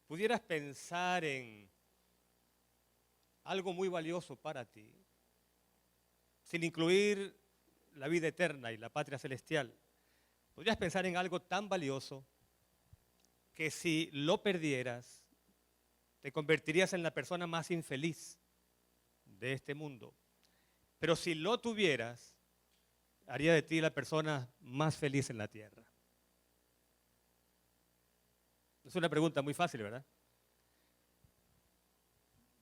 pudieras pensar en algo muy valioso para ti, sin incluir la vida eterna y la patria celestial, podrías pensar en algo tan valioso que si lo perdieras, te convertirías en la persona más infeliz de este mundo. Pero si lo tuvieras, haría de ti la persona más feliz en la tierra. Es una pregunta muy fácil, ¿verdad?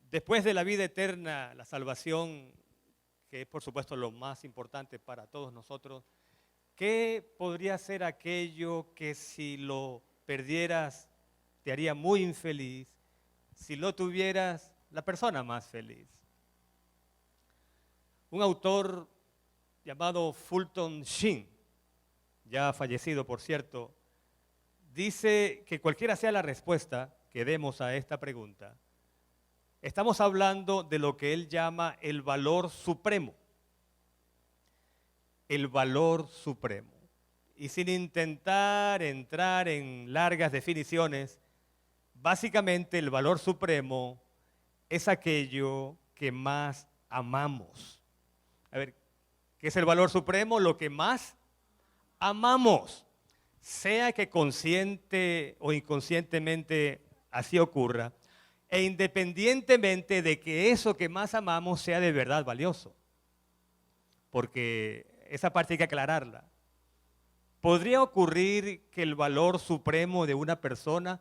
Después de la vida eterna, la salvación, que es por supuesto lo más importante para todos nosotros, ¿qué podría ser aquello que si lo perdieras te haría muy infeliz, si lo tuvieras la persona más feliz? Un autor llamado Fulton Sheen, ya fallecido por cierto, dice que cualquiera sea la respuesta que demos a esta pregunta, estamos hablando de lo que él llama el valor supremo. El valor supremo. Y sin intentar entrar en largas definiciones, básicamente el valor supremo es aquello que más amamos. A ver, ¿qué es el valor supremo? Lo que más amamos. Sea que consciente o inconscientemente así ocurra, e independientemente de que eso que más amamos sea de verdad valioso. Porque esa parte hay que aclararla. ¿Podría ocurrir que el valor supremo de una persona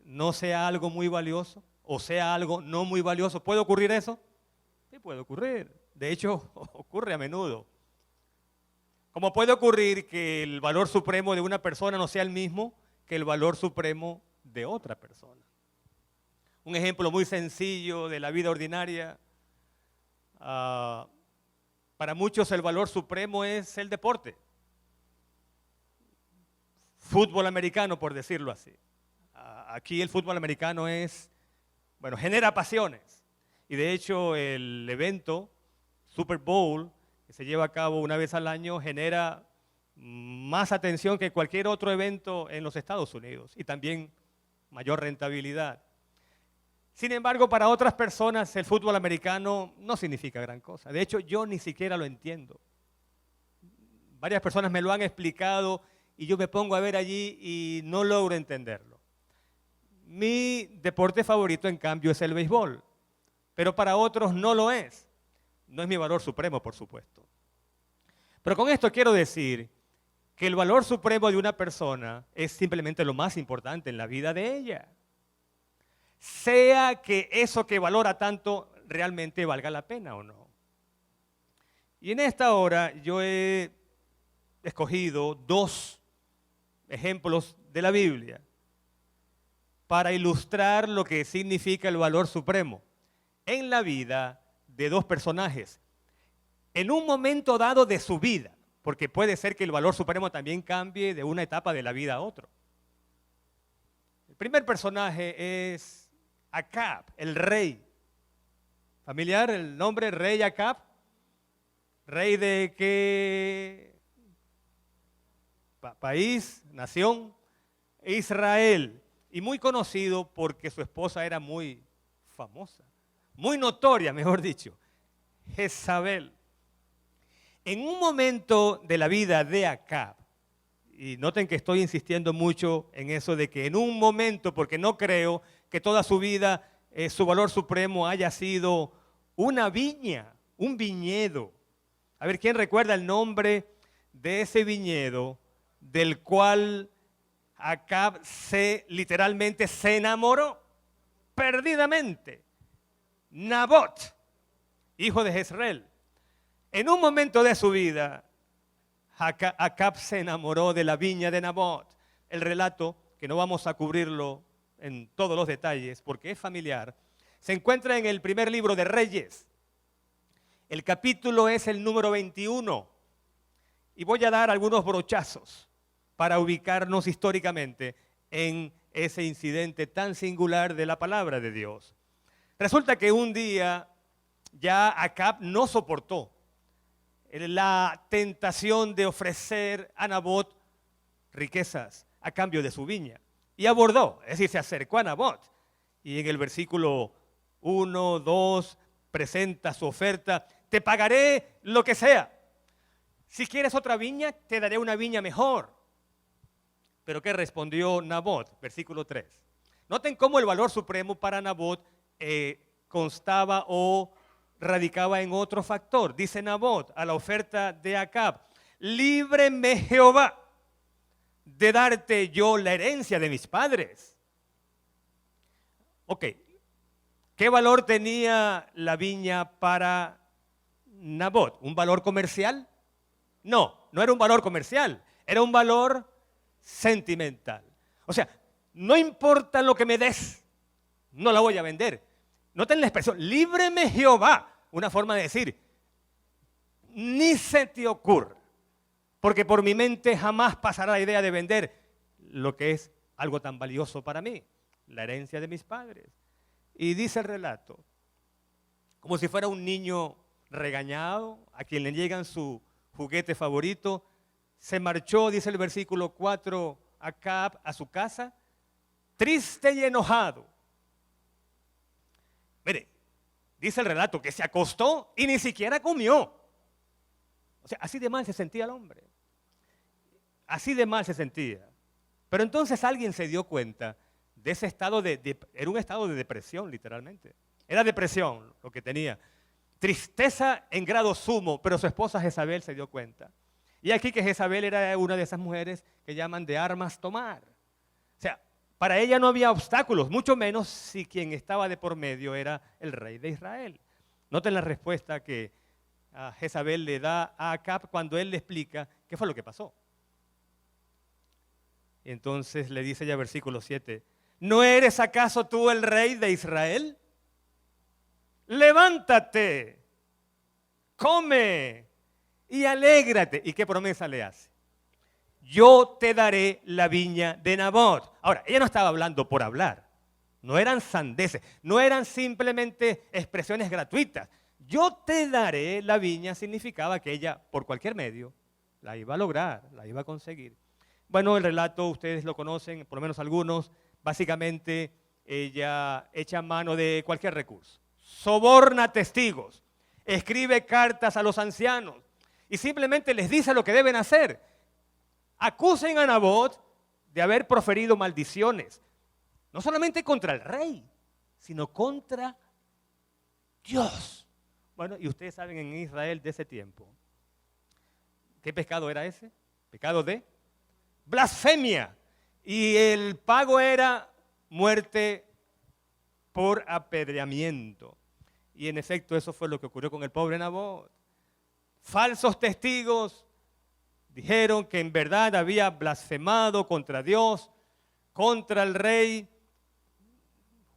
no sea algo muy valioso o sea algo no muy valioso? ¿Puede ocurrir eso? Sí, puede ocurrir. De hecho, ocurre a menudo. Como puede ocurrir que el valor supremo de una persona no sea el mismo que el valor supremo de otra persona. Un ejemplo muy sencillo de la vida ordinaria. Para muchos el valor supremo es el deporte. Fútbol americano, por decirlo así. Aquí el fútbol americano genera pasiones. Y de hecho el evento Super Bowl, que se lleva a cabo una vez al año, genera más atención que cualquier otro evento en los Estados Unidos y también mayor rentabilidad. Sin embargo, para otras personas el fútbol americano no significa gran cosa. De hecho, yo ni siquiera lo entiendo. Varias personas me lo han explicado y yo me pongo a ver allí y no logro entenderlo. Mi deporte favorito, en cambio, es el béisbol, pero para otros no lo es. No es mi valor supremo, por supuesto. Pero con esto quiero decir que el valor supremo de una persona es simplemente lo más importante en la vida de ella. Sea que eso que valora tanto realmente valga la pena o no. Y en esta hora yo he escogido dos ejemplos de la Biblia para ilustrar lo que significa el valor supremo en la vida de dos personajes, en un momento dado de su vida, porque puede ser que el valor supremo también cambie de una etapa de la vida a otro. El primer personaje es Acab, el rey. ¿Familiar el nombre rey Acab? ¿Rey de qué país, nación? Israel. Y muy conocido porque su esposa era muy famosa, muy notoria, mejor dicho, Jezabel. En un momento de la vida de Acab, y noten que estoy insistiendo mucho en eso de que en un momento, porque no creo que toda su vida su valor supremo haya sido una viña, un viñedo. A ver, ¿quién recuerda el nombre de ese viñedo del cual Acab literalmente se enamoró perdidamente? Nabot, hijo de Jezreel. En un momento de su vida, Acab se enamoró de la viña de Nabot. El relato, que no vamos a cubrirlo en todos los detalles porque es familiar, se encuentra en el primer libro de Reyes. El capítulo es el número 21 y voy a dar algunos brochazos para ubicarnos históricamente en ese incidente tan singular de la palabra de Dios. Resulta que un día ya Acab no soportó la tentación de ofrecer a Nabot riquezas a cambio de su viña. y abordó, es decir, se acercó a Nabot. Y en el versículo 1, 2, presenta su oferta, te pagaré lo que sea. Si quieres otra viña, te daré una viña mejor. Pero ¿qué respondió Nabot? Versículo 3. Noten cómo el valor supremo para Nabot constaba o radicaba en otro factor. Dice Nabot a la oferta de Acab, líbreme Jehová de darte yo la herencia de mis padres. Ok, ¿qué valor tenía la viña para Nabot? ¿Un valor comercial? No, no era un valor comercial, era un valor sentimental. O sea, no importa lo que me des, no la voy a vender. Noten la expresión, líbreme Jehová, una forma de decir, ni se te ocurra, porque por mi mente jamás pasará la idea de vender lo que es algo tan valioso para mí, la herencia de mis padres. Y dice el relato, como si fuera un niño regañado, a quien le llegan su juguete favorito, se marchó, dice el versículo 4, Acab a su casa, triste y enojado. Mire, dice el relato que se acostó y ni siquiera comió. O sea, así de mal se sentía el hombre. Así de mal se sentía. Pero entonces alguien se dio cuenta de ese estado era un estado de depresión, literalmente. Era depresión lo que tenía. Tristeza en grado sumo, pero su esposa Jezabel se dio cuenta. Y aquí que Jezabel era una de esas mujeres que llaman de armas tomar. O sea, para ella no había obstáculos, mucho menos si quien estaba de por medio era el rey de Israel. Noten la respuesta que Jezabel le da a Acab cuando él le explica qué fue lo que pasó. Y entonces le dice ya versículo 7, ¿no eres acaso tú el rey de Israel? Levántate, come y alégrate. ¿Y qué promesa le hace? Yo te daré la viña de Nabot. Ahora, ella no estaba hablando por hablar. No eran sandeces, no eran simplemente expresiones gratuitas. Yo te daré la viña significaba que ella, por cualquier medio, la iba a lograr, la iba a conseguir. Bueno, el relato ustedes lo conocen, por lo menos algunos. Básicamente, ella echa mano de cualquier recurso. Soborna testigos, escribe cartas a los ancianos y simplemente les dice lo que deben hacer. Acusen a Nabot de haber proferido maldiciones, no solamente contra el rey, sino contra Dios. Bueno, y ustedes saben en Israel de ese tiempo, ¿qué pecado era ese? Pecado de blasfemia. Y el pago era muerte por apedreamiento. Y en efecto eso fue lo que ocurrió con el pobre Nabot. Falsos testigos dijeron que en verdad había blasfemado contra Dios, contra el rey.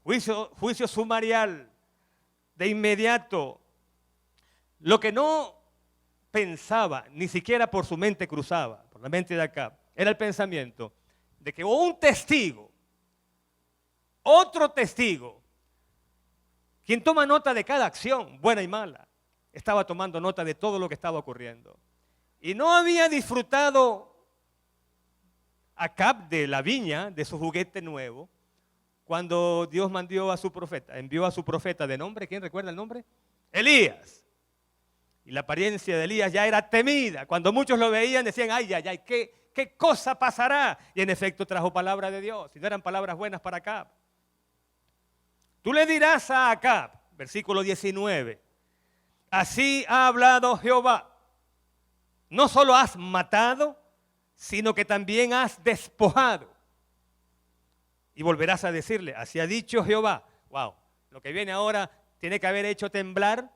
Juicio sumarial, de inmediato. Lo que no pensaba, ni siquiera por su mente cruzaba, por la mente de Acab, era el pensamiento de que un testigo, otro testigo, quien toma nota de cada acción, buena y mala, estaba tomando nota de todo lo que estaba ocurriendo. Y no había disfrutado Acab de la viña, de su juguete nuevo, cuando Dios envió a su profeta de nombre, ¿quién recuerda el nombre? Elías. Y la apariencia de Elías ya era temida. Cuando muchos lo veían decían, ay, ay, ay, ¿qué cosa pasará? Y en efecto trajo palabra de Dios, y no eran palabras buenas para Acab. Tú le dirás a Acab, versículo 19, así ha hablado Jehová, no solo has matado, sino que también has despojado. Y volverás a decirle, así ha dicho Jehová. Wow, lo que viene ahora tiene que haber hecho temblar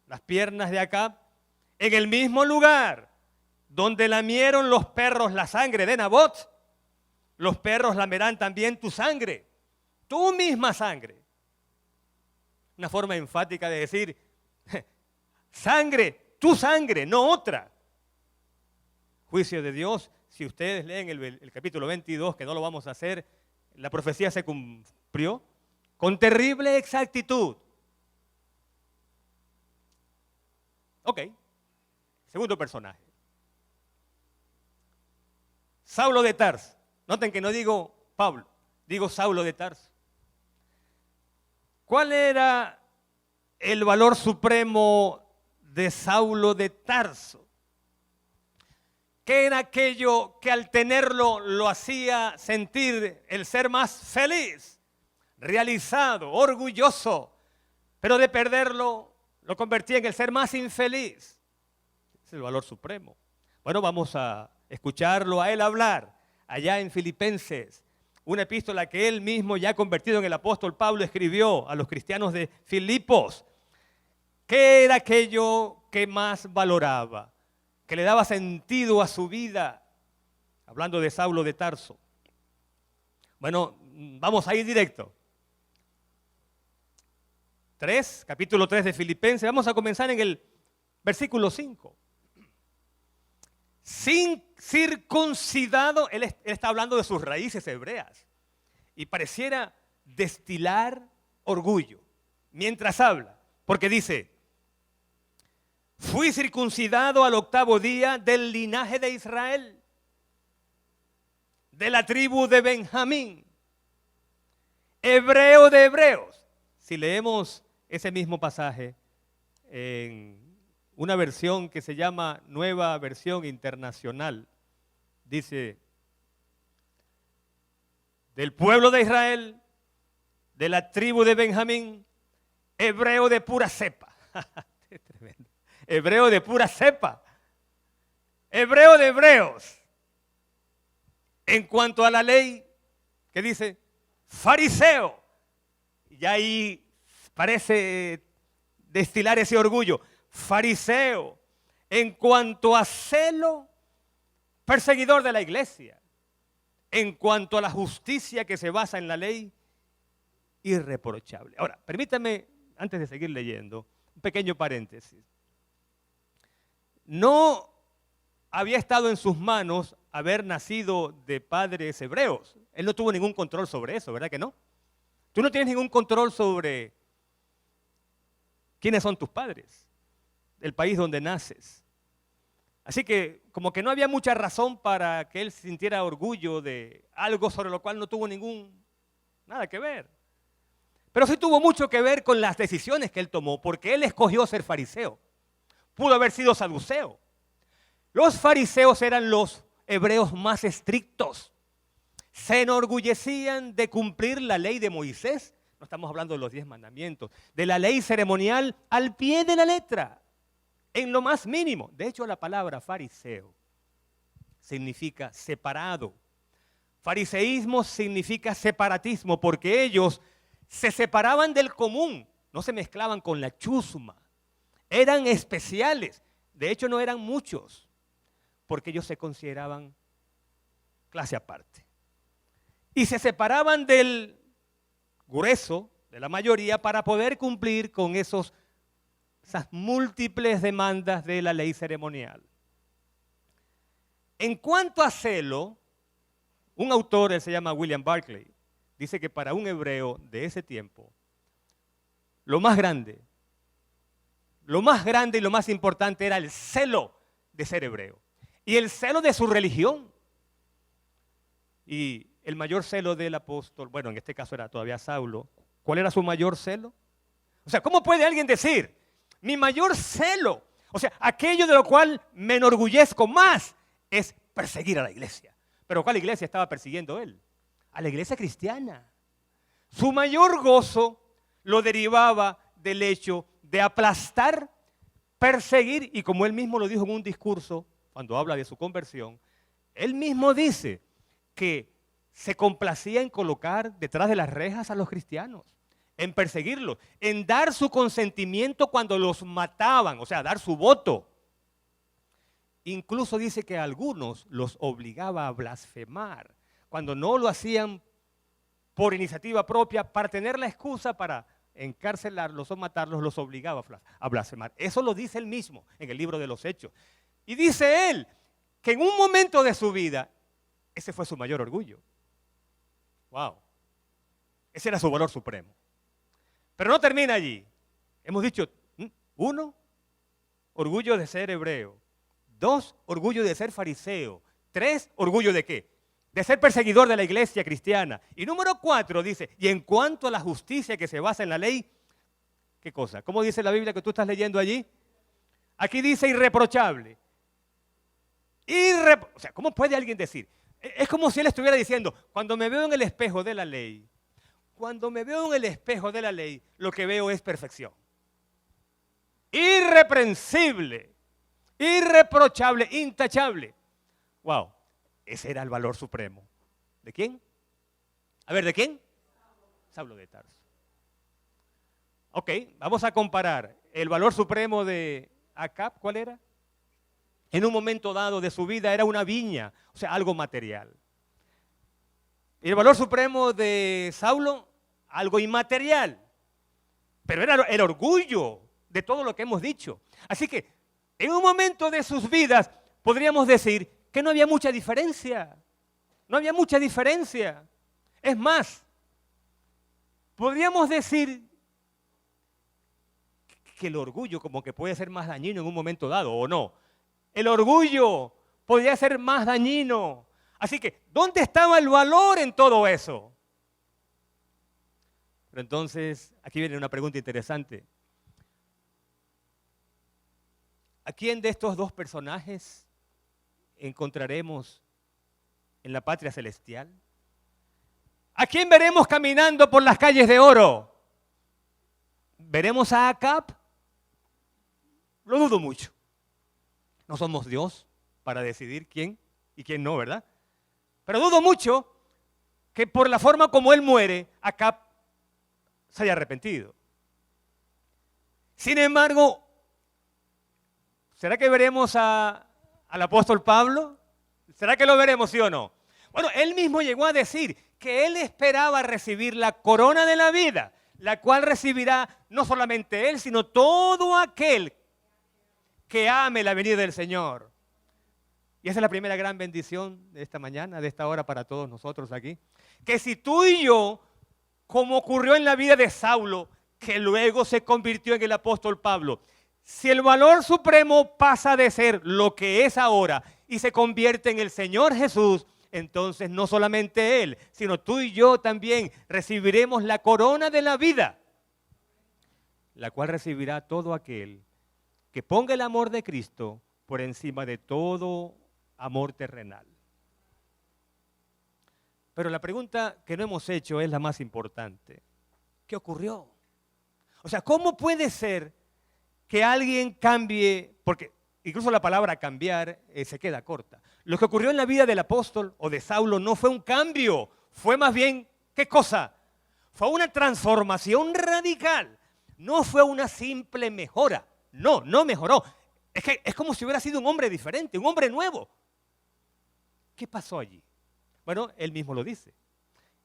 las piernas de Acab en el mismo lugar donde lamieron los perros la sangre de Nabot. Los perros lamerán también tu sangre, tu misma sangre. Una forma enfática de decir, sangre, tu sangre, no otra. Juicio de Dios, si ustedes leen el capítulo 22, que no lo vamos a hacer, la profecía se cumplió con terrible exactitud. Ok, segundo personaje. Saulo de Tarso. Noten que no digo Pablo, Digo, Saulo de Tarso. ¿Cuál era el valor supremo de Saulo de Tarso? ¿Qué era aquello que al tenerlo lo hacía sentir el ser más feliz, realizado, orgulloso, pero de perderlo lo convertía en el ser más infeliz? Es el valor supremo. Bueno, vamos a escucharlo a él hablar allá en Filipenses, una epístola que él mismo, ya convertido en el apóstol Pablo, escribió a los cristianos de Filipos. ¿Qué era aquello que más valoraba, que le daba sentido a su vida? Hablando de Saulo de Tarso. Bueno, vamos a ir directo. Capítulo 3 de Filipenses. Vamos a comenzar en el versículo 5. Sin circuncidado, él está hablando de sus raíces hebreas. Y pareciera destilar orgullo mientras habla. Porque dice, fui circuncidado al 8º día del linaje de Israel, de la tribu de Benjamín, hebreo de hebreos. Si leemos ese mismo pasaje en una versión que se llama Nueva Versión Internacional, dice, del pueblo de Israel, de la tribu de Benjamín, hebreo de pura cepa. Tremendo. Hebreo de pura cepa. Hebreo de hebreos. En cuanto a la ley, ¿qué dice? Fariseo. Y ahí parece destilar ese orgullo. Fariseo. En cuanto a celo, perseguidor de la iglesia. En cuanto a la justicia que se basa en la ley, irreprochable. Ahora, permítame, antes de seguir leyendo, un pequeño paréntesis. No había estado en sus manos haber nacido de padres hebreos. Él no tuvo ningún control sobre eso, ¿verdad que no? Tú no tienes ningún control sobre quiénes son tus padres, el país donde naces. Así que como que no había mucha razón para que él sintiera orgullo de algo sobre lo cual no tuvo nada que ver. Pero sí tuvo mucho que ver con las decisiones que él tomó, porque él escogió ser fariseo. Pudo haber sido saduceo. Los fariseos eran los hebreos más estrictos. Se enorgullecían de cumplir la ley de Moisés. No estamos hablando de los 10 mandamientos. De la ley ceremonial al pie de la letra. En lo más mínimo. De hecho, la palabra fariseo significa separado. Fariseísmo significa separatismo porque ellos se separaban del común. No se mezclaban con la chusma. Eran especiales. De hecho, no eran muchos. Porque ellos se consideraban clase aparte. Y se separaban del grueso, de la mayoría, para poder cumplir con esas múltiples demandas de la ley ceremonial. En cuanto a celo, un autor, él se llama William Barclay, dice que para un hebreo de ese tiempo, lo más grande y lo más importante era el celo de ser hebreo. Y el celo de su religión. Y el mayor celo del apóstol, bueno, en este caso era todavía Saulo. ¿Cuál era su mayor celo? O sea, ¿cómo puede alguien decir, mi mayor celo, o sea, aquello de lo cual me enorgullezco más, es perseguir a la iglesia? ¿Pero cuál iglesia estaba persiguiendo él? A la iglesia cristiana. Su mayor gozo lo derivaba del hecho de aplastar, perseguir, y como él mismo lo dijo en un discurso, cuando habla de su conversión, él mismo dice que se complacía en colocar detrás de las rejas a los cristianos, en perseguirlos, en dar su consentimiento cuando los mataban, o sea, dar su voto. Incluso dice que a algunos los obligaba a blasfemar, cuando no lo hacían por iniciativa propia, para tener la excusa para encarcelarlos o matarlos, los obligaba a blasfemar. Eso lo dice él mismo en el libro de los Hechos. Y dice él que en un momento de su vida, ese fue su mayor orgullo. Wow. Ese era su valor supremo. Pero no termina allí. Hemos dicho, 1, orgullo de ser hebreo. 2, orgullo de ser fariseo. 3, orgullo de qué? de ser perseguidor de la iglesia cristiana. Y número 4 dice, y en cuanto a la justicia que se basa en la ley, ¿qué cosa? ¿Cómo dice la Biblia que tú estás leyendo allí? Aquí dice irreprochable. O sea, ¿cómo puede alguien decir? Es como si él estuviera diciendo, cuando me veo en el espejo de la ley, lo que veo es perfección. Irreprensible, irreprochable, intachable. Wow, ese era el valor supremo. ¿De quién? A ver, ¿de quién? Saulo de Tarso. Ok, vamos a comparar el valor supremo de Acab, ¿cuál era? En un momento dado de su vida era una viña, o sea, algo material. Y el valor supremo de Saulo, algo inmaterial. Pero era el orgullo de todo lo que hemos dicho. Así que en un momento de sus vidas podríamos decir que no había mucha diferencia. No había mucha diferencia. Es más, podríamos decir que el orgullo como que puede ser más dañino en un momento dado, ¿o no? El orgullo podría ser más dañino. Así que, ¿dónde estaba el valor en todo eso? Pero entonces, aquí viene una pregunta interesante. ¿A quién de estos dos personajes encontraremos en la patria celestial? ¿A quién veremos caminando por las calles de oro? ¿Veremos a Acab? Lo dudo mucho. No somos Dios para decidir quién y quién no, ¿verdad? Pero dudo mucho que por la forma como él muere, Acab se haya arrepentido. Sin embargo, ¿será que veremos al apóstol Pablo? ¿Será que lo veremos, sí o no? Bueno, él mismo llegó a decir que él esperaba recibir la corona de la vida, la cual recibirá no solamente él, sino todo aquel que ame la venida del Señor. Y esa es la primera gran bendición de esta mañana, de esta hora para todos nosotros aquí. Que si tú y yo, como ocurrió en la vida de Saulo, que luego se convirtió en el apóstol Pablo, si el valor supremo pasa de ser lo que es ahora y se convierte en el Señor Jesús, entonces no solamente Él, sino tú y yo también recibiremos la corona de la vida, la cual recibirá todo aquel que ponga el amor de Cristo por encima de todo amor terrenal. Pero la pregunta que no hemos hecho es la más importante. ¿Qué ocurrió? O sea, ¿cómo puede ser que alguien cambie? Porque incluso la palabra cambiar se queda corta. Lo que ocurrió en la vida del apóstol o de Saulo no fue un cambio, fue más bien, ¿qué cosa? Fue una transformación radical. No fue una simple mejora. No mejoró. Es como si hubiera sido un hombre diferente, un hombre nuevo. ¿Qué pasó allí? Bueno, él mismo lo dice.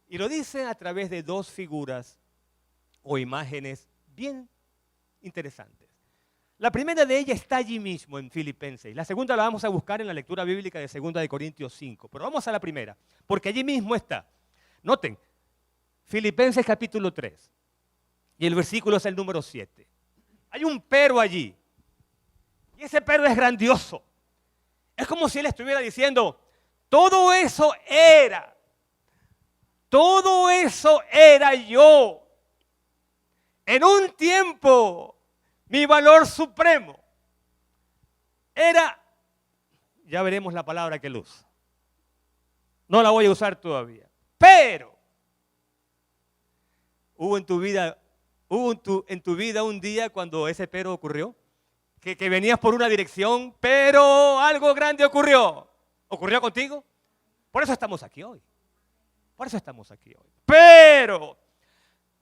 Y lo dice a través de dos figuras o imágenes bien interesantes. La primera de ellas está allí mismo en Filipenses. La segunda la vamos a buscar en la lectura bíblica de 2 de Corintios 5. Pero vamos a la primera, porque allí mismo está. Noten, Filipenses capítulo 3. Y el versículo es el número 7. Hay un pero allí. Y ese pero es grandioso. Es como si él estuviera diciendo, todo eso era yo. En un tiempo, mi valor supremo era, ya veremos la palabra que él usa. No la voy a usar todavía. Pero, ¿hubo en tu vida un día cuando ese pero ocurrió? Que venías por una dirección, pero algo grande ocurrió. ¿Ocurrió contigo? Por eso estamos aquí hoy. Pero,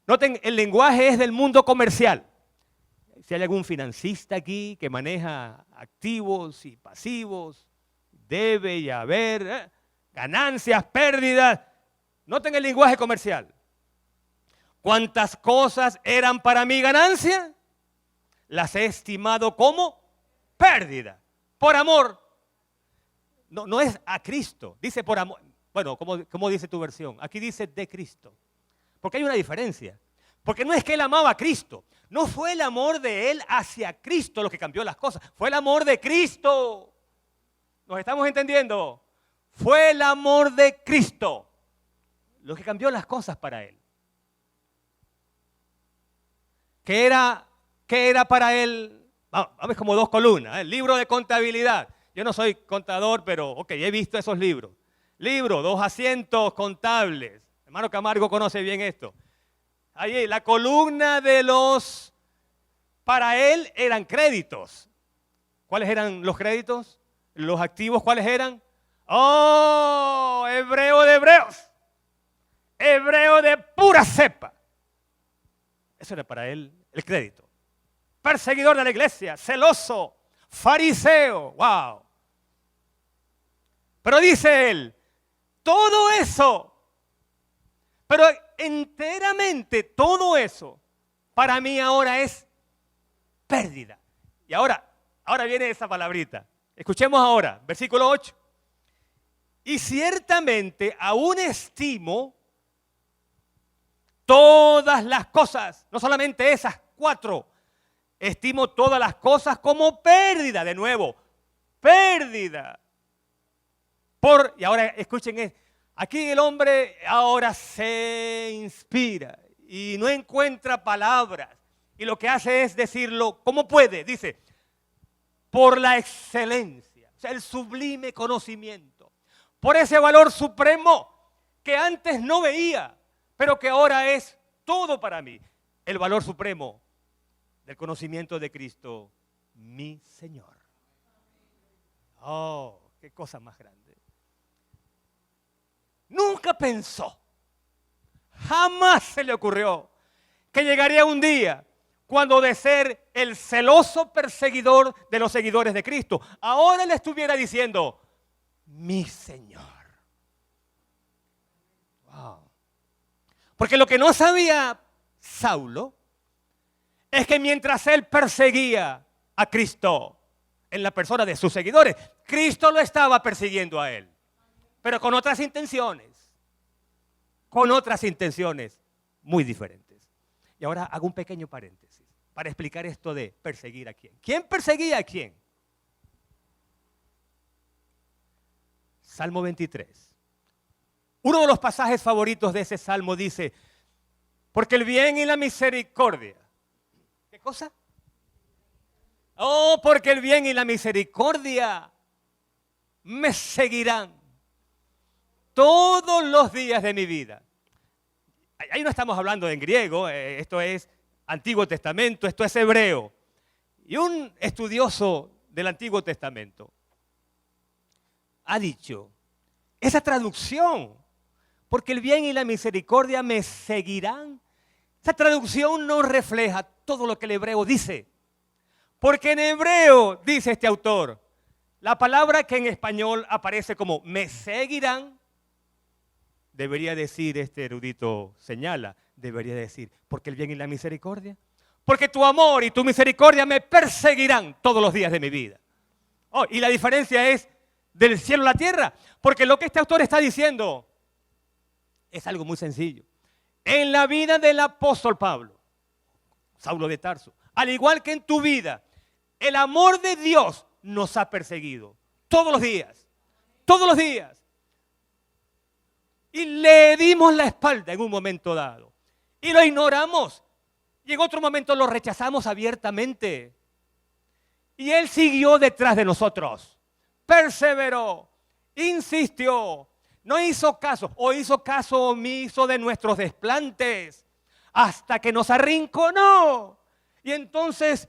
noten, el lenguaje es del mundo comercial. Si hay algún financista aquí que maneja activos y pasivos, debe y haber, ganancias, pérdidas. Noten el lenguaje comercial. ¿Cuántas cosas eran para mi ganancia? Las he estimado como pérdida. Por amor. No es a Cristo. Dice por amor. Bueno, ¿cómo dice tu versión? Aquí dice de Cristo. Porque hay una diferencia. Porque no es que él amaba a Cristo. No fue el amor de él hacia Cristo lo que cambió las cosas. Fue el amor de Cristo. ¿Nos estamos entendiendo? Fue el amor de Cristo lo que cambió las cosas para él. ¿Qué era para él? Vamos como dos columnas. El libro de contabilidad. Yo no soy contador, pero he visto esos libros. Libro, 2 asientos contables. Hermano Camargo conoce bien esto. Allí, la columna de los, para él eran créditos. ¿Cuáles eran los créditos? Los activos, ¿cuáles eran? ¡Oh! Hebreo de hebreos. Hebreo de pura cepa. Eso era para él el crédito. Perseguidor de la iglesia, celoso, fariseo. ¡Wow! Pero dice él, todo eso, pero enteramente todo eso, para mí ahora es pérdida. Y ahora viene esa palabrita. Escuchemos ahora, versículo 8. Y ciertamente aún estimo todas las cosas, no solamente esas 4, estimo todas las cosas como pérdida, de nuevo, pérdida. Y ahora escuchen, aquí el hombre ahora se inspira y no encuentra palabras. Y lo que hace es decirlo, ¿cómo puede? Dice, por la excelencia, o sea, el sublime conocimiento. Por ese valor supremo que antes no veía, pero que ahora es todo para mí. El valor supremo del conocimiento de Cristo, mi Señor. Oh, qué cosa más grande. Nunca pensó, jamás se le ocurrió que llegaría un día cuando de ser el celoso perseguidor de los seguidores de Cristo, ahora le estuviera diciendo, mi Señor. Wow. Porque lo que no sabía Saulo es que mientras él perseguía a Cristo en la persona de sus seguidores, Cristo lo estaba persiguiendo a él. Pero con otras intenciones muy diferentes. Y ahora hago un pequeño paréntesis para explicar esto de perseguir a quién. ¿Quién perseguía a quién? Salmo 23. Uno de los pasajes favoritos de ese salmo dice, porque el bien y la misericordia. ¿Qué cosa? Oh, porque el bien y la misericordia me seguirán todos los días de mi vida. Ahí no estamos hablando en griego, esto es Antiguo Testamento, esto es hebreo. Y un estudioso del Antiguo Testamento ha dicho, esa traducción, porque el bien y la misericordia me seguirán, esa traducción no refleja todo lo que el hebreo dice. Porque en hebreo, dice este autor, la palabra que en español aparece como me seguirán, debería decir, este erudito señala, debería decir, porque el bien y la misericordia, porque tu amor y tu misericordia me perseguirán todos los días de mi vida. Oh, y la diferencia es del cielo a la tierra, porque lo que este autor está diciendo es algo muy sencillo. En la vida del apóstol Pablo, Saulo de Tarso, al igual que en tu vida, el amor de Dios nos ha perseguido todos los días, todos los días. Y le dimos la espalda en un momento dado. Y lo ignoramos. Y en otro momento lo rechazamos abiertamente. Y Él siguió detrás de nosotros. Perseveró. Insistió. No hizo caso. O hizo caso omiso de nuestros desplantes. Hasta que nos arrinconó. Y entonces,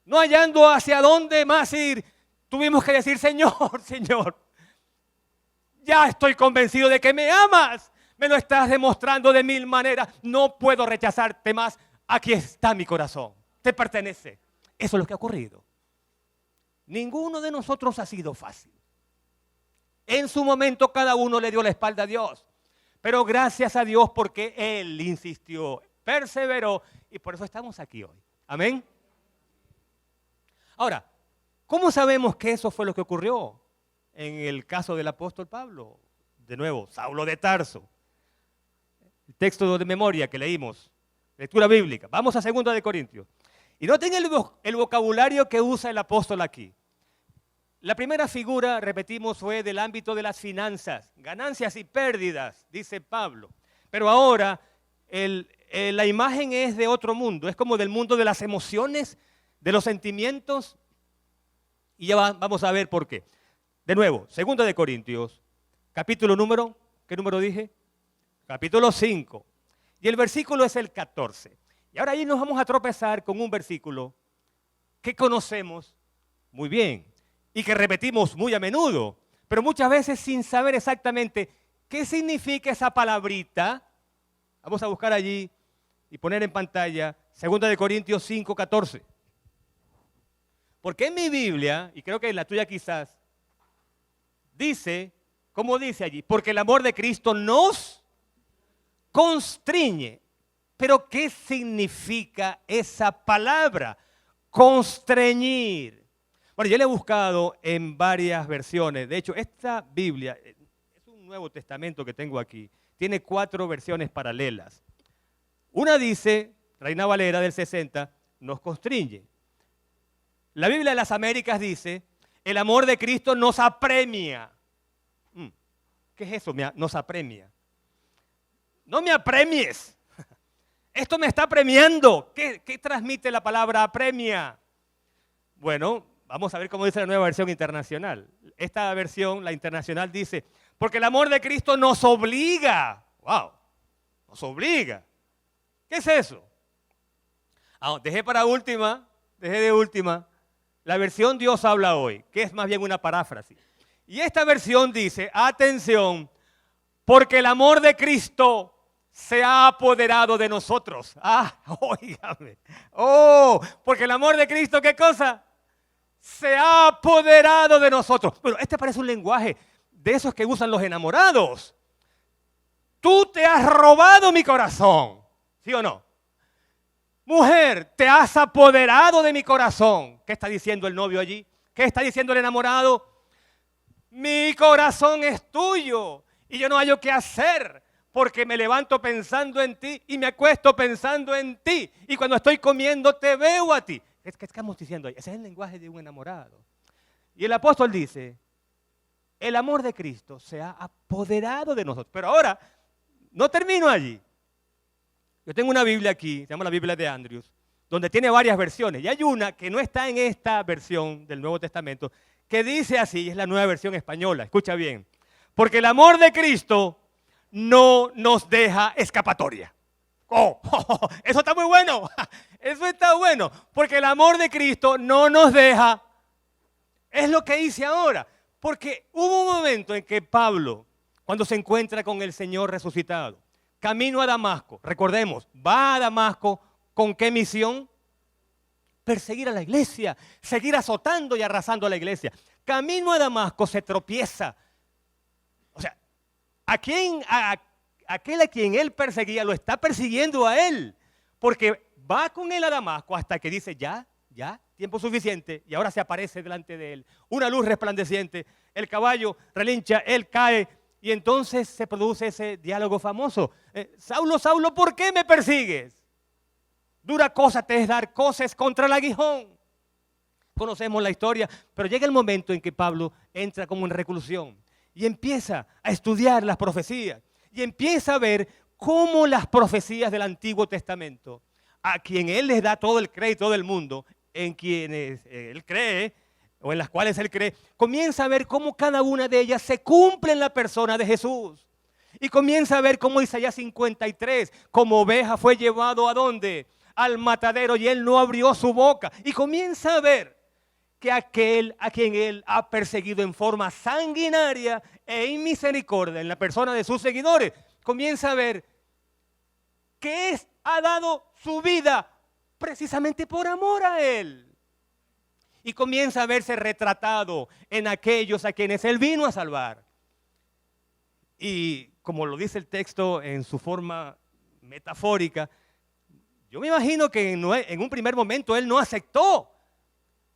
no hallando hacia dónde más ir, tuvimos que decir, Señor, Señor, ya estoy convencido de que me amas. Me lo estás demostrando de mil maneras. No puedo rechazarte más. Aquí está mi corazón. Te pertenece. Eso es lo que ha ocurrido. Ninguno de nosotros ha sido fácil. En su momento cada uno le dio la espalda a Dios. Pero gracias a Dios porque Él insistió, perseveró y por eso estamos aquí hoy. Amén. Ahora, ¿cómo sabemos que eso fue lo que ocurrió? En el caso del apóstol Pablo, de nuevo, Saulo de Tarso. El texto de memoria que leímos, lectura bíblica. Vamos a 2 de Corintios. Y noten el vocabulario que usa el apóstol aquí. La primera figura, repetimos, fue del ámbito de las finanzas, ganancias y pérdidas, dice Pablo. Pero ahora la imagen es de otro mundo, es como del mundo de las emociones, de los sentimientos, y ya vamos a ver por qué. De nuevo, 2 de Corintios, capítulo número, ¿qué número dije? Capítulo 5, y el versículo es el 14. Y ahora ahí nos vamos a tropezar con un versículo que conocemos muy bien y que repetimos muy a menudo, pero muchas veces sin saber exactamente qué significa esa palabrita. Vamos a buscar allí y poner en pantalla 2 de Corintios 5, 14. Porque en mi Biblia, y creo que en la tuya quizás, dice, ¿cómo dice allí? Porque el amor de Cristo nos constriñe. Pero ¿qué significa esa palabra? Constreñir. Bueno, yo la he buscado en varias versiones. De hecho, esta Biblia, es un Nuevo Testamento que tengo aquí, tiene 4 versiones paralelas. Una dice, Reina Valera del 60, nos constriñe. La Biblia de las Américas dice, el amor de Cristo nos apremia. ¿Qué es eso? Nos apremia. No me apremies. Esto me está premiando. ¿Qué transmite la palabra apremia? Bueno, vamos a ver cómo dice la nueva versión internacional. Esta versión, la internacional, dice, porque el amor de Cristo nos obliga. ¡Wow! Nos obliga. ¿Qué es eso? Dejé de última, la versión Dios habla hoy, que es más bien una paráfrasis. Y esta versión dice, atención, porque el amor de Cristo se ha apoderado de nosotros. Óigame. Porque el amor de Cristo, ¿qué cosa? Se ha apoderado de nosotros. Bueno, este parece un lenguaje de esos que usan los enamorados. Tú te has robado mi corazón. ¿Sí o no? Mujer, te has apoderado de mi corazón. ¿Qué está diciendo el novio allí? ¿Qué está diciendo el enamorado? Mi corazón es tuyo y yo no hallo qué hacer porque me levanto pensando en ti y me acuesto pensando en ti. Y cuando estoy comiendo te veo a ti. ¿Qué estamos diciendo ahí? Ese es el lenguaje de un enamorado. Y el apóstol dice, el amor de Cristo se ha apoderado de nosotros. Pero ahora, no termino allí. Yo tengo una Biblia aquí, se llama la Biblia de Andrews, donde tiene varias versiones. Y hay una que no está en esta versión del Nuevo Testamento, que dice así, es la nueva versión española, escucha bien. Porque el amor de Cristo no nos deja escapatoria. Eso está muy bueno. Eso está bueno. Porque el amor de Cristo no nos deja. Es lo que hice ahora. Porque hubo un momento en que Pablo, cuando se encuentra con el Señor resucitado, camino a Damasco, recordemos, va a Damasco, ¿con qué misión? Perseguir a la iglesia, seguir azotando y arrasando a la iglesia. Camino a Damasco se tropieza. O sea, aquel a quien él perseguía lo está persiguiendo a él, porque va con él a Damasco hasta que dice ya, tiempo suficiente, y ahora se aparece delante de él una luz resplandeciente, el caballo relincha, él cae, y entonces se produce ese diálogo famoso. Saulo, Saulo, ¿por qué me persigues? Dura cosa te es dar coces contra el aguijón. Conocemos la historia, pero llega el momento en que Pablo entra como en reclusión y empieza a estudiar las profecías y empieza a ver cómo las profecías del Antiguo Testamento, a quien él les da todo el crédito del mundo, en quienes él cree o en las cuales él cree, comienza a ver cómo cada una de ellas se cumple en la persona de Jesús. Y comienza a ver cómo Isaías 53, como oveja fue llevado ¿a dónde? Al matadero y él no abrió su boca. Y comienza a ver que aquel a quien él ha perseguido en forma sanguinaria e inmisericordia en la persona de sus seguidores, comienza a ver que ha dado su vida precisamente por amor a él. Y comienza a verse retratado en aquellos a quienes él vino a salvar. Y como lo dice el texto en su forma metafórica, yo me imagino que en un primer momento él no aceptó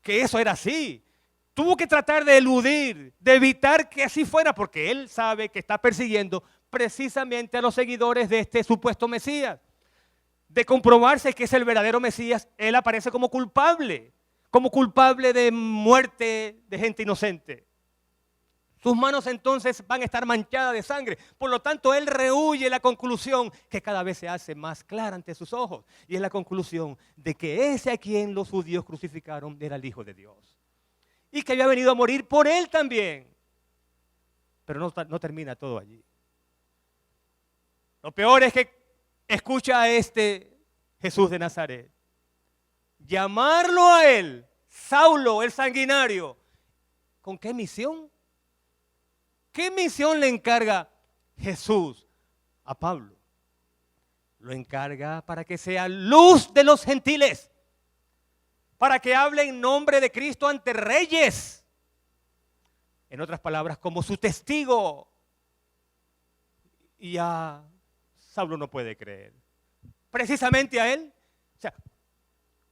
que eso era así. Tuvo que tratar de eludir, de evitar que así fuera, porque él sabe que está persiguiendo precisamente a los seguidores de este supuesto Mesías. De comprobarse que es el verdadero Mesías, él aparece como culpable. como culpable de muerte de gente inocente. Sus manos entonces van a estar manchadas de sangre. Por lo tanto, él rehúye la conclusión que cada vez se hace más clara ante sus ojos. Y es la conclusión de que ese a quien los judíos crucificaron era el Hijo de Dios. Y que había venido a morir por él también. Pero no termina todo allí. Lo peor es que escucha a este Jesús de Nazaret llamarlo a él, Saulo, el sanguinario. ¿Con qué misión? ¿Qué misión le encarga Jesús a Pablo? Lo encarga para que sea luz de los gentiles, para que hable en nombre de Cristo ante reyes. En otras palabras, como su testigo. Y a Saulo no puede creer. Precisamente a él. O sea,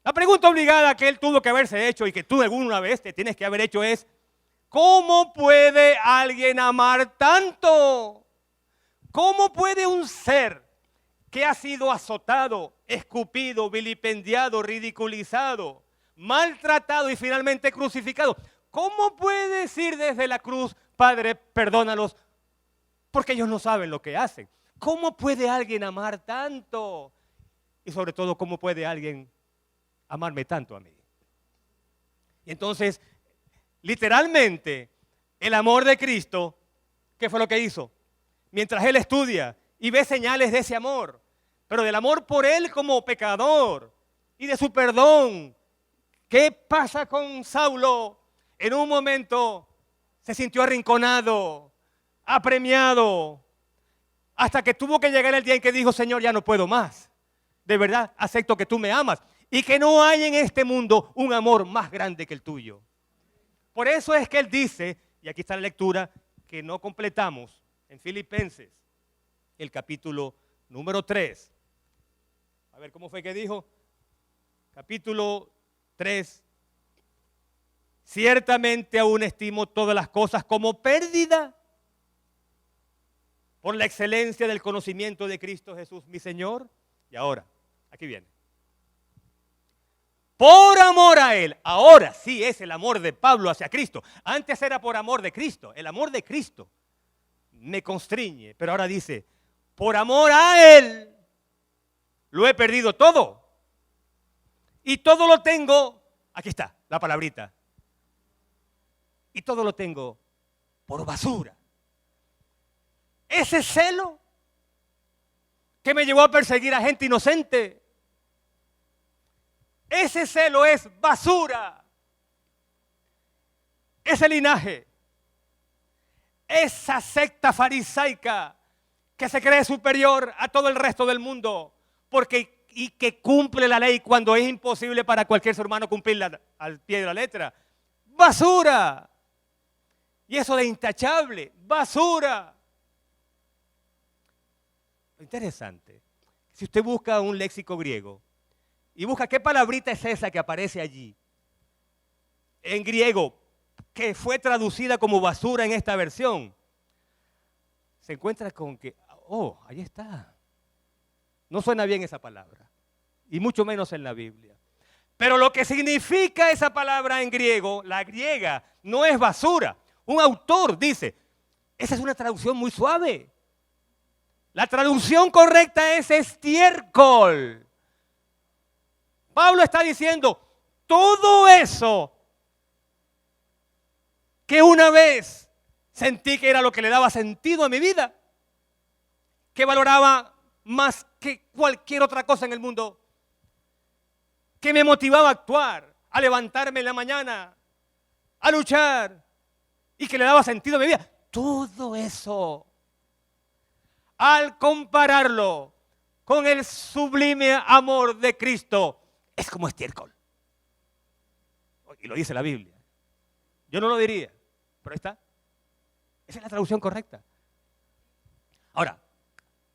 la pregunta obligada que él tuvo que haberse hecho y que tú alguna vez te tienes que haber hecho es: ¿cómo puede alguien amar tanto? ¿Cómo puede un ser que ha sido azotado, escupido, vilipendiado, ridiculizado, maltratado y finalmente crucificado, cómo puede decir desde la cruz: Padre, perdónalos, porque ellos no saben lo que hacen? ¿Cómo puede alguien amar tanto? Y sobre todo, ¿cómo puede alguien amarme tanto a mí? Y entonces, literalmente, el amor de Cristo, ¿qué fue lo que hizo? Mientras él estudia y ve señales de ese amor, pero del amor por él como pecador y de su perdón. ¿Qué pasa con Saulo? En un momento se sintió arrinconado, apremiado, hasta que tuvo que llegar el día en que dijo: Señor, ya no puedo más. De verdad, acepto que tú me amas y que no hay en este mundo un amor más grande que el tuyo. Por eso es que él dice, y aquí está la lectura que no completamos, en Filipenses, el capítulo número 3. A ver, ¿cómo fue que dijo? Capítulo 3. Ciertamente aún estimo todas las cosas como pérdida por la excelencia del conocimiento de Cristo Jesús, mi Señor. Y ahora, aquí viene. Por amor a Él. Ahora sí es el amor de Pablo hacia Cristo. Antes era por amor de Cristo. El amor de Cristo me constriñe. Pero ahora dice: por amor a Él lo he perdido todo. Y todo lo tengo, aquí está la palabrita. Y todo lo tengo por basura. Ese celo que me llevó a perseguir a gente inocente, ese celo es basura. Ese linaje, esa secta farisaica que se cree superior a todo el resto del mundo y que cumple la ley cuando es imposible para cualquier ser humano cumplirla al pie de la letra. Basura. Y eso de intachable, basura. Lo interesante, si usted busca un léxico griego y busca qué palabrita es esa que aparece allí, en griego, que fue traducida como basura en esta versión, se encuentra con que, oh, ahí está. No suena bien esa palabra, y mucho menos en la Biblia. Pero lo que significa esa palabra en griego, la griega, no es basura. Un autor dice, esa es una traducción muy suave. La traducción correcta es estiércol. Pablo está diciendo, todo eso que una vez sentí que era lo que le daba sentido a mi vida, que valoraba más que cualquier otra cosa en el mundo, que me motivaba a actuar, a levantarme en la mañana, a luchar y que le daba sentido a mi vida. Todo eso, al compararlo con el sublime amor de Cristo, es como estiércol. Y lo dice la Biblia. Yo no lo diría, pero ahí está. Esa es la traducción correcta. Ahora,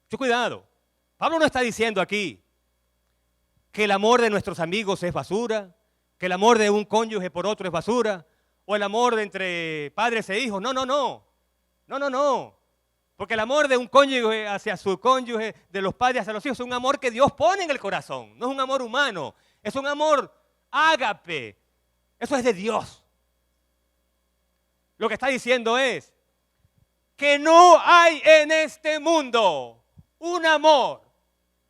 mucho cuidado. Pablo no está diciendo aquí que el amor de nuestros amigos es basura, que el amor de un cónyuge por otro es basura, o el amor de entre padres e hijos. No, no, no. No, no, no. Porque el amor de un cónyuge hacia su cónyuge, de los padres hacia los hijos, es un amor que Dios pone en el corazón. No es un amor humano. Es un amor ágape, Eso es de Dios. Lo que está diciendo es que no hay en este mundo un amor,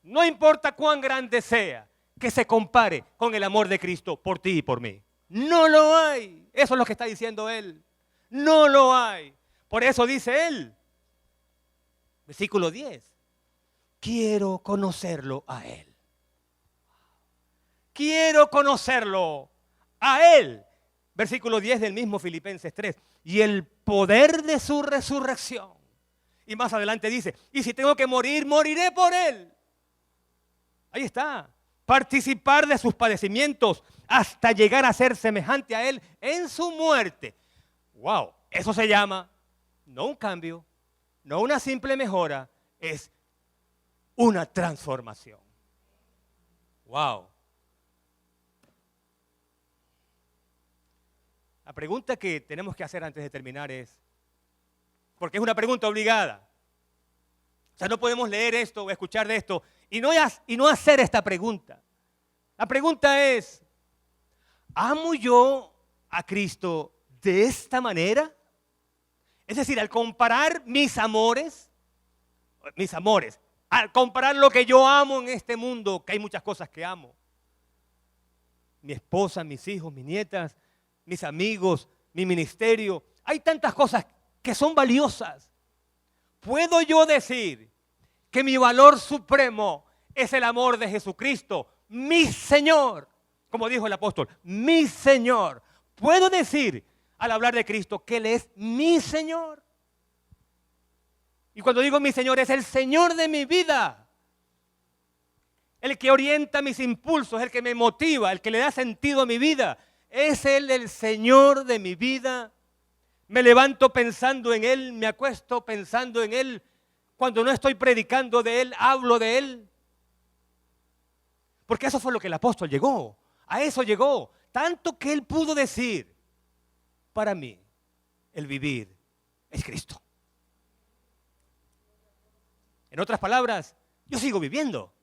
no importa cuán grande sea, que se compare con el amor de Cristo por ti y por mí. No lo hay. Eso es lo que está diciendo Él. No lo hay. Por eso dice Él, versículo 10, quiero conocerlo a Él. Quiero conocerlo a Él. Versículo 10 del mismo Filipenses 3. Y el poder de su resurrección. Y más adelante dice, y si tengo que morir, moriré por Él. Ahí está. Participar de sus padecimientos hasta llegar a ser semejante a Él en su muerte. Wow, eso se llama no un cambio, no una simple mejora, es una transformación. Wow. La pregunta que tenemos que hacer antes de terminar es, porque es una pregunta obligada. O sea, no podemos leer esto o escuchar de esto y no hacer esta pregunta. La pregunta es, ¿amo yo a Cristo de esta manera? Es decir, al comparar mis amores, al comparar lo que yo amo en este mundo, que hay muchas cosas que amo. Mi esposa, mis hijos, mis nietas, mis amigos, mi ministerio. Hay tantas cosas que son valiosas. ¿Puedo yo decir que mi valor supremo es el amor de Jesucristo, mi Señor? Como dijo el apóstol, mi Señor. ¿Puedo decir al hablar de Cristo que Él es mi Señor? Y cuando digo mi Señor, es el Señor de mi vida. El que orienta mis impulsos, el que me motiva, el que le da sentido a mi vida. Es Él el Señor de mi vida. Me levanto pensando en Él, me acuesto pensando en Él. Cuando no estoy predicando de Él, hablo de Él. Porque eso fue lo que el apóstol llegó. A eso llegó. Tanto que él pudo decir, para mí, el vivir es Cristo. En otras palabras, yo sigo viviendo.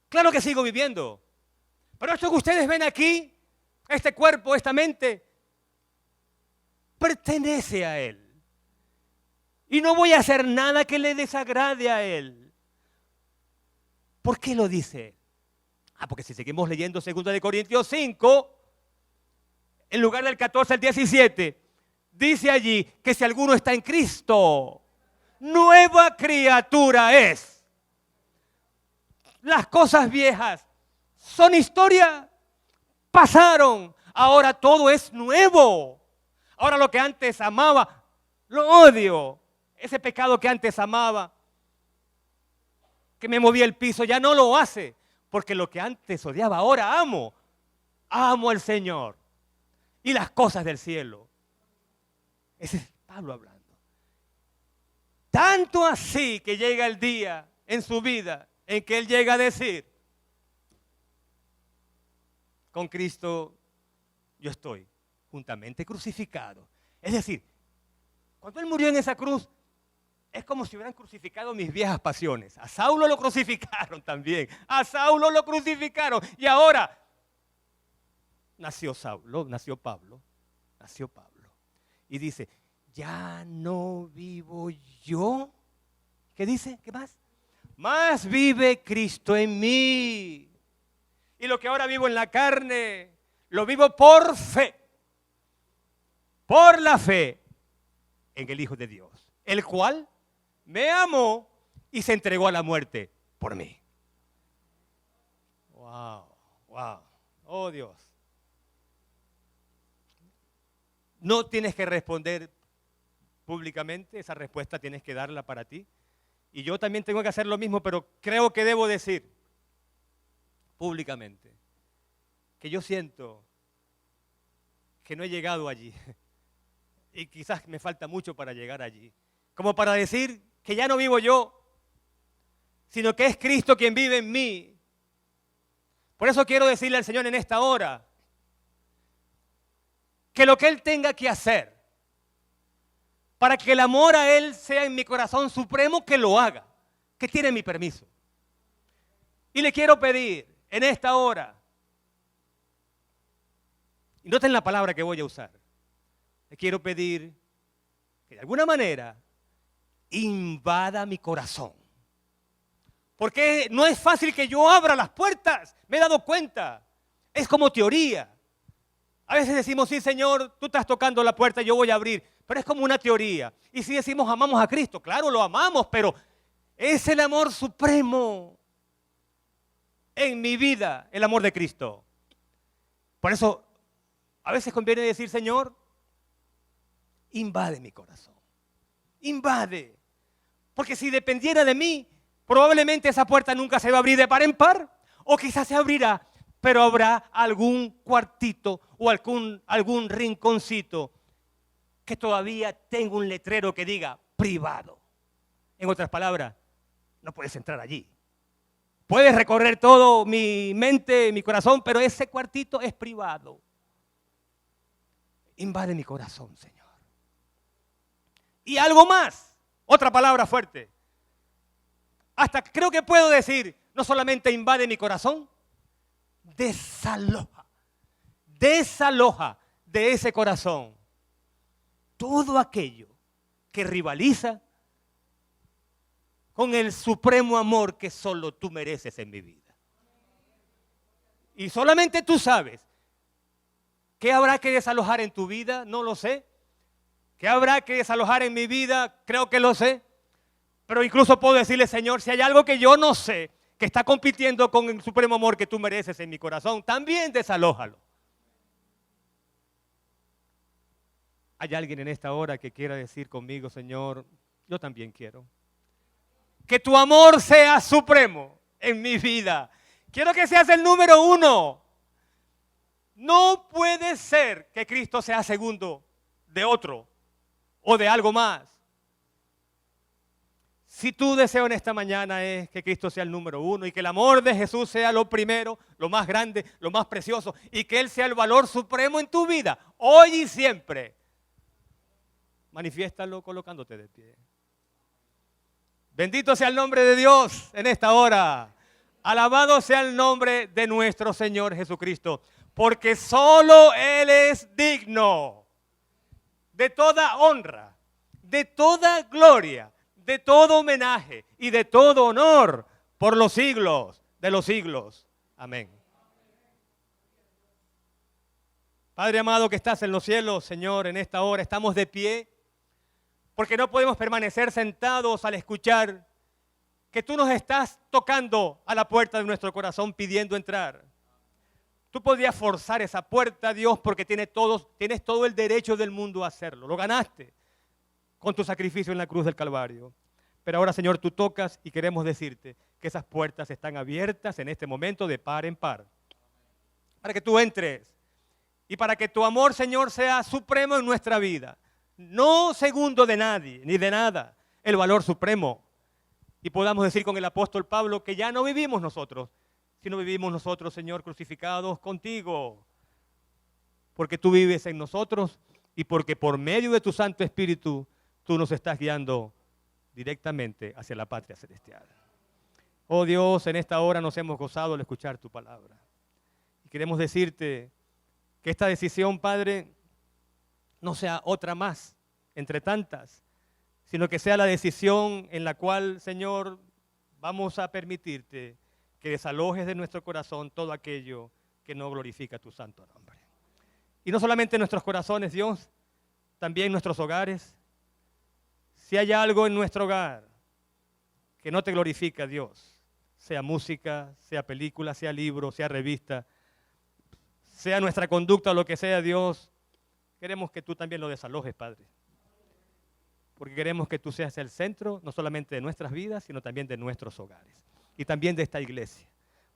Claro que sigo viviendo. Pero esto que ustedes ven aquí, este cuerpo, esta mente, pertenece a Él. Y no voy a hacer nada que le desagrade a Él. ¿Por qué lo dice? Porque si seguimos leyendo 2 Corintios 5, en lugar del 14 al 17, dice allí que si alguno está en Cristo, nueva criatura es. Las cosas viejas son historia, pasaron, ahora todo es nuevo. Ahora lo que antes amaba, lo odio. Ese pecado que antes amaba, que me movía el piso, ya no lo hace. Porque lo que antes odiaba, ahora amo. Amo al Señor y las cosas del cielo. Ese es Pablo hablando. Tanto así que llega el día en su vida en que él llega a decir, con Cristo yo estoy juntamente crucificado. Es decir, cuando él murió en esa cruz, es como si hubieran crucificado mis viejas pasiones. A Saulo lo crucificaron también. A Saulo lo crucificaron. Y ahora nació Pablo. Y dice, ya no vivo yo. ¿Qué dice? ¿Qué más? Más vive Cristo en mí. Y lo que ahora vivo en la carne, lo vivo por fe. Por la fe en el Hijo de Dios. El cual me amó y se entregó a la muerte por mí. Wow. Oh Dios. No tienes que responder públicamente, esa respuesta tienes que darla para ti. Y yo también tengo que hacer lo mismo, pero creo que debo decir públicamente que yo siento que no he llegado allí. Y quizás me falta mucho para llegar allí. Como para decir que ya no vivo yo, sino que es Cristo quien vive en mí. Por eso quiero decirle al Señor en esta hora que lo que Él tenga que hacer para que el amor a Él sea en mi corazón supremo, que lo haga, que tiene mi permiso. Y le quiero pedir en esta hora, Y noten la palabra que voy a usar. Le quiero pedir que de alguna manera invada mi corazón. Porque no es fácil que yo abra las puertas, me he dado cuenta. Es como teoría. A veces decimos, sí, Señor, tú estás tocando la puerta, yo voy a abrir. Pero es como una teoría. Y si decimos, amamos a Cristo, claro, lo amamos, pero es el amor supremo en mi vida, el amor de Cristo. Por eso, a veces conviene decir, Señor, invade mi corazón. Invade. Porque si dependiera de mí, probablemente esa puerta nunca se va a abrir de par en par. O quizás se abrirá, pero habrá algún cuartito o algún rinconcito que todavía tenga un letrero que diga privado. En otras palabras, no puedes entrar allí. Puedes recorrer todo mi mente, mi corazón, pero ese cuartito es privado. Invade mi corazón, Señor. Y algo más, otra palabra fuerte. Hasta creo que puedo decir, no solamente invade mi corazón, desaloja de ese corazón todo aquello que rivaliza con el supremo amor que solo tú mereces en mi vida. Y solamente tú sabes qué habrá que desalojar en tu vida, no lo sé. ¿Qué habrá que desalojar en mi vida? Creo que lo sé. Pero incluso puedo decirle, Señor, si hay algo que yo no sé, que está compitiendo con el supremo amor que tú mereces en mi corazón, también desalójalo. ¿Hay alguien en esta hora que quiera decir conmigo, Señor, yo también quiero que tu amor sea supremo en mi vida? Quiero que seas el número uno. No puede ser que Cristo sea segundo de otro o de algo más. Si tu deseo en esta mañana es que Cristo sea el número uno y que el amor de Jesús sea lo primero, lo más grande, lo más precioso y que Él sea el valor supremo en tu vida, hoy y siempre, manifiéstalo colocándote de pie. Bendito sea el nombre de Dios en esta hora. Alabado sea el nombre de nuestro Señor Jesucristo, porque solo Él es digno de toda honra, de toda gloria, de todo homenaje y de todo honor por los siglos de los siglos. Amén. Padre amado que estás en los cielos, Señor, en esta hora estamos de pie porque no podemos permanecer sentados al escuchar que tú nos estás tocando a la puerta de nuestro corazón pidiendo entrar. Tú podrías forzar esa puerta, Dios, porque tienes todo el derecho del mundo a hacerlo. Lo ganaste con tu sacrificio en la cruz del Calvario. Pero ahora, Señor, tú tocas y queremos decirte que esas puertas están abiertas en este momento de par en par. Para que tú entres y para que tu amor, Señor, sea supremo en nuestra vida. No segundo de nadie ni de nada, el valor supremo. Y podamos decir con el apóstol Pablo que ya no vivimos nosotros, sino vivimos nosotros, Señor, crucificados contigo. Porque tú vives en nosotros y porque por medio de tu Santo Espíritu tú nos estás guiando directamente hacia la patria celestial. Oh Dios, en esta hora nos hemos gozado al escuchar tu palabra. Y queremos decirte que esta decisión, Padre, no sea otra más entre tantas, sino que sea la decisión en la cual, Señor, vamos a permitirte que desalojes de nuestro corazón todo aquello que no glorifica tu santo nombre. Y no solamente en nuestros corazones, Dios, también en nuestros hogares. Si hay algo en nuestro hogar que no te glorifica, Dios, sea música, sea película, sea libro, sea revista, sea nuestra conducta o lo que sea, Dios, queremos que tú también lo desalojes, Padre. Porque queremos que tú seas el centro, no solamente de nuestras vidas, sino también de nuestros hogares. Y también de esta iglesia.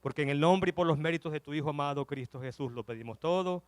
Porque en el nombre y por los méritos de tu Hijo amado, Cristo Jesús, lo pedimos todo.